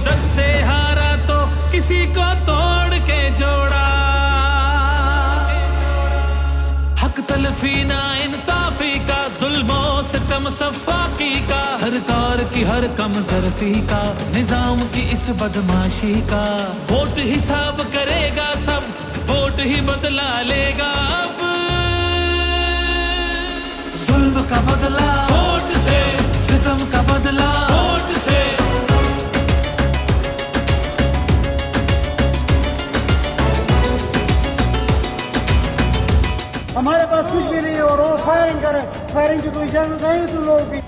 इज्जत से हारा तो किसी को तोड़ के जोड़ा। हक तलफी ना इंसाफी का, जुल्मो सितम सफाकी का, सरकार की हर कम सरफी का, निजाम की इस बदमाशी का। वोट हिसाब करेगा सब, वोट ही बदला लेगा अब। जुल्म का बदला वोट से, सितम का बदला वोट से। हमारे पास कुछ भी नहीं है और वो फायरिंग करे, फायरिंग की कोई इजाजत नहीं तुम लोगों की।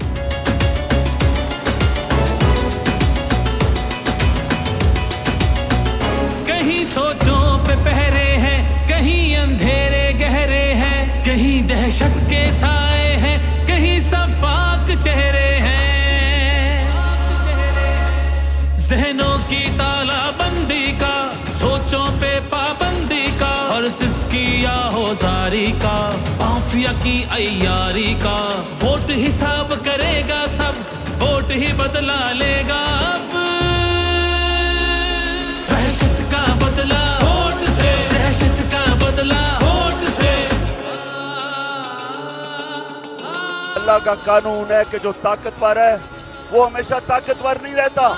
कहीं सोचों पे पहरे हैं, कहीं अंधेरे गहरे हैं, कहीं दहशत के साए हैं, कहीं सफाक चेहरे हैं। जहनों की तालाबंदी का, सोचों पे पाबंदी का, हर सिसकी या होजारी का, माफिया की अय्यारी का। वोट हिसाब करेगा सब, वोट ही बदला लेगा अब। दहशत का बदला वोट से, दहशत का बदला वोट से। अल्लाह का कानून है कि जो ताकतवर है वो हमेशा ताकतवर नहीं रहता।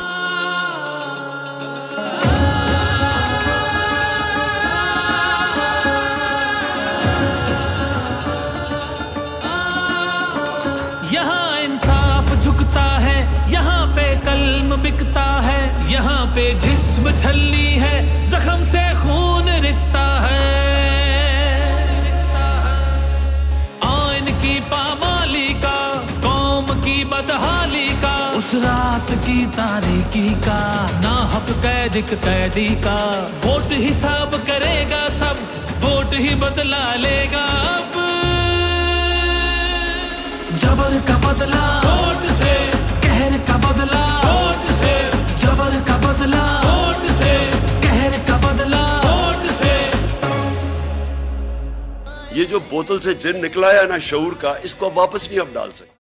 यहाँ इंसाफ झुकता है, यहाँ पे कल्म बिकता है, यहाँ पे जिस्म छलनी है, जख्म से खून रिश्ता है। आइन की पामाली का, कौम की बदहाली का, उस रात की तारीकी का, ना हक कैदी का। वोट हिसाब करेगा सब, वोट ही बदला लेगा अब। जबर का बदला वोट से, कहर का बदला वोट से, जबर का बदला वोट से, कहर का बदला वोट से। ये जो बोतल से जिन निकला है ना शऊर का, इसको आप वापस नहीं अब डाल सकते।